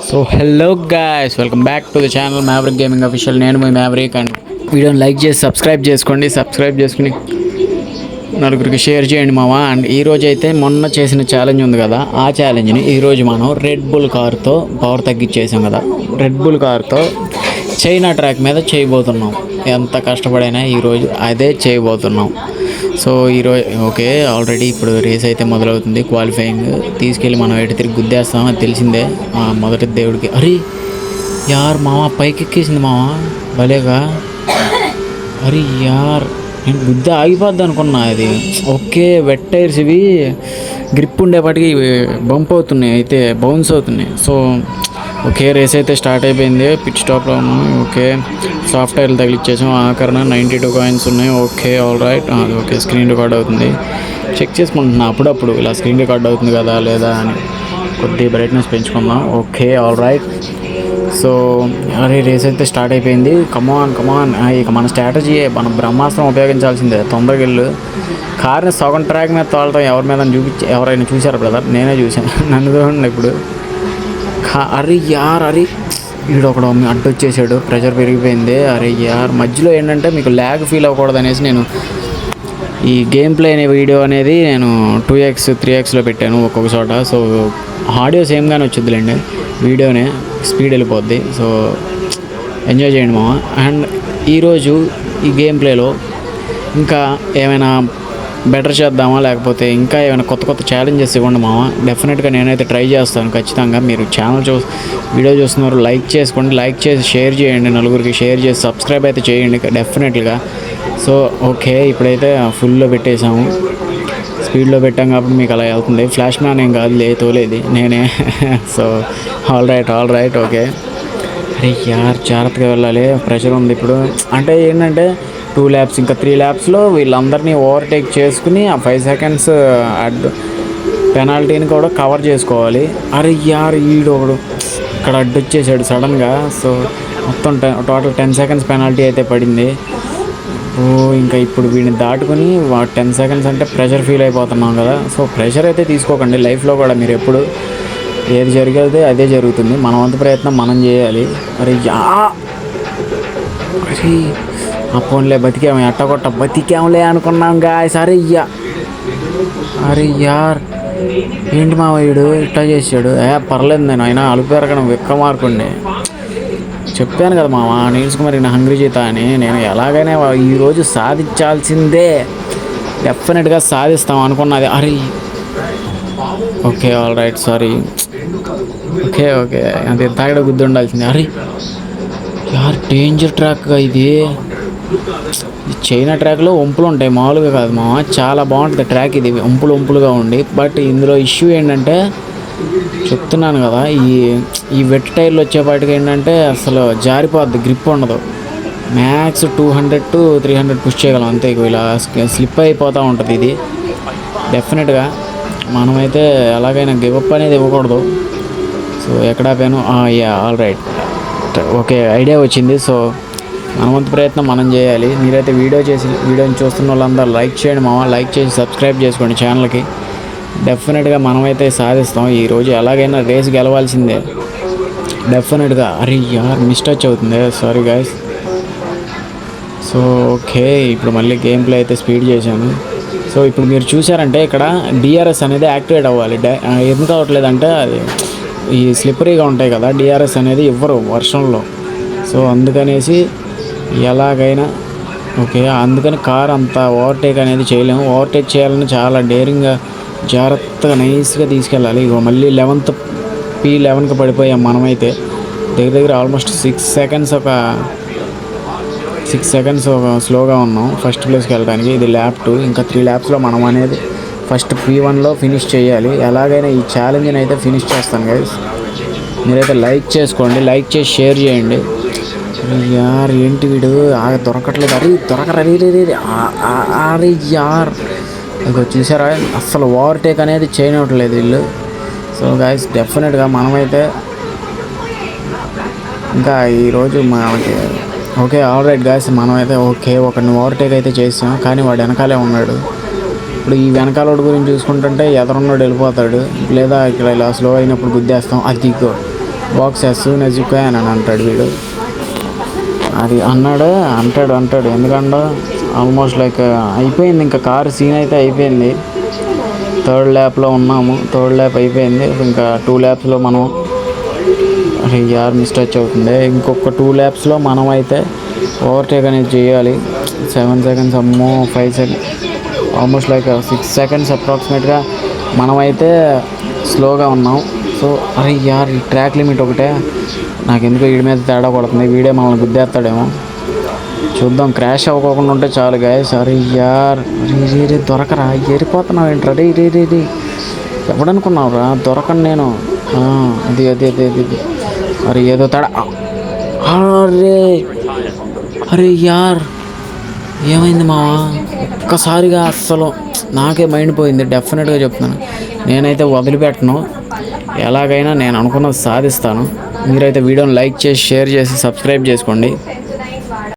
So hello guys, welcome back to the channel maverick gaming official. నేను మీ maverick. And వీడియోని like చేసి subscribe చేసుకుని నలుగురికి షేర్ చేయండి మావా. అండ్ ఈరోజు అయితే మొన్న చేసిన ఛాలెంజ్ ఉంది కదా, ఆ ఛాలెంజ్ని ఈరోజు మనం రెడ్ బుల్ కార్తో పవర్ తగ్గించేసాం కదా, రెడ్ బుల్ కార్తో చైనా ట్రాక్ మీద చేయబోతున్నాం. ఎంత కష్టపడైనా ఈరోజు అదే చేయబోతున్నాం. సో ఈరోజు ఓకే, ఆల్రెడీ ఇప్పుడు రేస్ అయితే మొదలవుతుంది. క్వాలిఫైయింగ్ తీసుకెళ్ళి మనం ఎటు తిరిగి గుద్దేస్తాం, అది తెలిసిందే. మొదటి దేవుడికి అరే యార్ మామ పైకి ఎక్కేసింది మామ, భలేగా. అరే యార్, నేను గుద్ద ఆగిపోద్ది అనుకున్నా. అది ఓకే, వెట్ టైర్స్ ఇవి గ్రిప్ ఉండేపాటికి బంప్ అవుతున్నాయి, అయితే బౌన్స్ అవుతున్నాయి. సో ఓకే, రేస్ అయితే స్టార్ట్ అయిపోయింది. పిట్ స్టాప్లో ఉన్నాం. ఓకే, సాఫ్ట్ టైర్లు తగిలిచ్చేసాం. ఆఖరణ 92 కాయిన్స్ ఉన్నాయి. Okay, all right. Okay, screen record అవుతుంది. చెక్ చేసుకుంటున్నా అప్పుడప్పుడు ఇలా స్క్రీన్ రికార్డ్ అవుతుంది కదా లేదా అని. కొద్దిగా బ్రైట్నెస్ పెంచుకుందాం. Okay, all right. సో అరే రేస్ అయితే స్టార్ట్ అయిపోయింది. కమాన్. ఇక మన స్ట్రాటజీ, మన బ్రహ్మాస్త్రం ఉపయోగించాల్సిందే. తొందరగా వెళ్ళు. కార్ని సగం ట్రాక్ మీద తోలటం ఎవరి మీద ఎవరైనా చూసారా బ్రదర్? నేనే చూసాను. నన్ను చూడండి ఇప్పుడు. అరే యార్, అరే వీడు ఒకడు అడ్డొచ్చేసాడు, ప్రెషర్ పెరిగిపోయింది. అరే యార్, మధ్యలో ఏంటంటే మీకు ల్యాగ్ ఫీల్ అవ్వకూడదు అనేసి నేను ఈ గేమ్ ప్లే అనే వీడియో అనేది నేను 2x 3xలో పెట్టాను ఒక్కొక్క చోట. సో ఆడియో సేమ్గానే వచ్చిద్దిలేండి, వీడియోనే స్పీడ్ వెళ్ళిపోద్ది. సో ఎంజాయ్ చేయండి మామ. అండ్ ఈరోజు ఈ గేమ్ ప్లేలో ఇంకా ఏమైనా బెటర్ చేద్దామా, లేకపోతే ఇంకా ఏమైనా కొత్త ఛాలెంజెస్ ఇవ్వండి మామ. డెఫినెట్గా నేనైతే ట్రై చేస్తాను ఖచ్చితంగా. మీరు ఛానల్ వీడియో చూస్తున్నారు, లైక్ చేసుకోండి, లైక్ చేసి షేర్ చేయండి, నలుగురికి షేర్ చేసి సబ్స్క్రైబ్ అయితే చేయండి డెఫినెట్గా. సో ఓకే, ఇప్పుడైతే ఫుల్లో పెట్టేసాము, స్పీడ్లో పెట్టాం కాబట్టి మీకు అలా వెళ్తుంది. ఫ్లాష్ మ్యాన్ ఏం కాదు, తోలేది నేనే. So all right. ఓకే, అరే యార్ జాగ్రత్తగా వెళ్ళాలి, ప్రెషర్ ఉంది ఇప్పుడు. అంటే ఏంటంటే 2 laps, ఇంకా 3 lapsలో వీళ్ళందరినీ ఓవర్టేక్ చేసుకుని ఆ 5 seconds పెనాల్టీని కూడా కవర్ చేసుకోవాలి. అరే యార్, ఈడు ఒకడు ఇక్కడ అడ్డొచ్చేసాడు సడన్గా. సో మొత్తం టోటల్ 10 seconds పెనాల్టీ అయితే పడింది. ఇంకా ఇప్పుడు వీడిని దాటుకుని 10 seconds అంటే ప్రెషర్ ఫీల్ అయిపోతున్నాం కదా. సో ప్రెషర్ అయితే తీసుకోకండి లైఫ్లో కూడా. మీరు ఎప్పుడు ఏది జరిగేది అదే జరుగుతుంది. మన వంతు ప్రయత్నం మనం చేయాలి. అరే ఫోన్లే బతికాము, ఎట్టగొట్ట బతికాములే అనుకున్నాం గాయస్. అరే యార్, ఏంటి మా వీడు ఇట్లా చేసాడు? పర్లేదు, నేను అయినా అలుపెరగడం విక్రమార్కుడిని. చెప్పాను కదా మామ, నీల్స్ కుమార్ నా హంగ్రీ జీత అని. నేను ఎలాగైనా ఈరోజు సాధించాల్సిందే, డెఫినెట్గా సాధిస్తాం అనుకున్నది. అరే okay, all right, sorry. Okay అది తాగడ గుద్దు ఉండాల్సిందే. అరే యార్, డేంజర్ ట్రాక్గా ఇది. చైనా ట్రాక్లో వంపులు ఉంటాయి, మామూలుగా కాదు మామ. చాలా బాగుంటుంది ట్రాక్ ఇది, వంపులుగా ఉండి. బట్ ఇందులో ఇష్యూ ఏంటంటే చెప్తున్నాను కదా, ఈ వెట్ టైర్లు వచ్చేపాటికి ఏంటంటే అసలు జారిపోద్ది, గ్రిప్ ఉండదు. మ్యాక్స్ 200 to 300 పుష్ చేయగలం అంతే. ఇలా స్లిప్ అయిపోతూ ఉంటుంది ఇది. డెఫినెట్గా మనమైతే ఎలాగైనా గివప్ అనేది ఇవ్వకూడదు. సో ఎక్కడా పోయాను? All right. ఓకే, ఐడియా వచ్చింది. సో మన వంతు ప్రయత్నం మనం చేయాలి. మీరైతే వీడియోని చూస్తున్న వాళ్ళందరూ లైక్ చేయండి మామ, లైక్ చేసి సబ్స్క్రైబ్ చేసుకోండి ఛానల్కి. డెఫినెట్గా మనమైతే సాధిస్తాం ఈరోజు. ఎలాగైనా రేస్ గెలవాల్సిందే డెఫినెట్గా. అరే యార్, మిస్టచ్ అవుతుంది, సారీ గాయస్. సో ఓకే, ఇప్పుడు మళ్ళీ గేమ్ ప్లే అయితే స్పీడ్ చేశాను. సో ఇప్పుడు మీరు చూసారంటే ఇక్కడ డిఆర్ఎస్ అనేది యాక్టివేట్ అవ్వాలి. ఎందుకు అవ్వట్లేదంటే అది ఈ స్లిప్పరీగా ఉంటాయి కదా, డిఆర్ఎస్ అనేది ఇవ్వరు వర్షంలో. సో అందుకనేసి ఎలాగైనా ఓకే, అందుకని కార్ అంత ఓవర్టేక్ అనేది చేయలేము. ఓవర్టేక్ చేయాలని చాలా డేరింగ్గా జాగ్రత్తగా నైస్గా తీసుకెళ్ళాలి. ఇగో మళ్ళీ 11th P11కి పడిపోయాం మనమైతే. దగ్గర ఆల్మోస్ట్ 6 seconds స్లోగా ఉన్నాం ఫస్ట్ ప్లేస్కి వెళ్ళడానికి. ఇది ల్యాప్ 2, ఇంకా 3 lapsలో మనం అనేది ఫస్ట్ P1లో ఫినిష్ చేయాలి. ఎలాగైనా ఈ ఛాలెంజ్ని అయితే ఫినిష్ చేస్తాను గైస్. మీరైతే లైక్ చేసుకోండి, లైక్ చేసి షేర్ చేయండి. యార్, ఏంటి వీడు దొరకట్లేదు? అరే యార్, ఇక చూసారా, అస్సలు ఓవర్టేక్ అనేది చేయనివ్వట్లేదు వీళ్ళు. సో గైస్, డెఫినెట్గా మనమైతే ఇంకా ఈరోజు మనకి ఓకే, ఆల్ రైట్ గైస్, మనమైతే ఓకే ఒకరిని ఓవర్టేక్ అయితే చేసాం, కానీ వాడు వెనకాలే ఉన్నాడు. ఇప్పుడు ఈ వెనకాలోడి గురించి చూసుకుంటుంటే ఎదరున్నాడు వెళ్ళిపోతాడు, లేదా ఇక్కడ ఇలా స్లో అయినప్పుడు గుద్దేస్తాం. అదిగో box as soon as you can అని అంటాడు వీడు. అది అంటాడు ఎందుకంటే ఆల్మోస్ట్ లైక్ అయిపోయింది, ఇంకా కారు సీన్ అయితే అయిపోయింది. థర్డ్ ల్యాప్లో ఉన్నాము, థర్డ్ ల్యాప్ అయిపోయింది. ఇంకా 2 ల్యాప్స్లో మనం మిస్టేక్ అవుతుంది. ఇంకొక 2 ల్యాప్స్లో మనం అయితే ఓవర్టేక్ అనేది చేయాలి. 7 సెకండ్స్ అమ్మో, 5 సెకండ్స్, ఆల్మోస్ట్ లైక్ 6 సెకండ్స్ అప్రాక్సిమేట్గా మనమైతే స్లోగా ఉన్నాం. సో ఈ ట్రాక్ లిమిట్ ఒకటే నాకు ఎందుకో వీడి మీద తేడా కొడుతుంది. వీడే మనల్ని గుద్దేస్తాడేమో చూద్దాం. క్రాష్ అవ్వకుండా ఉంటే చాలు గాయస్. రే దొరకరా, ఏరిపోతున్నావు ఏంట్రా రే ఎవడనుకున్నావు రా, దొరకను నేను. అది ఏదో తేడా. అరే ఏమైంది మావా? ఒక్కసారిగా అస్సలు నాకే మైండ్ పోయింది. డెఫినెట్గా చెప్తున్నాను, నేనైతే వదిలిపెట్టను. ఎలాగైనా నేను అనుకున్నది సాధిస్తాను. మీరైతే వీడియోని లైక్ చేసి, షేర్ చేసి, సబ్స్క్రైబ్ చేసుకోండి.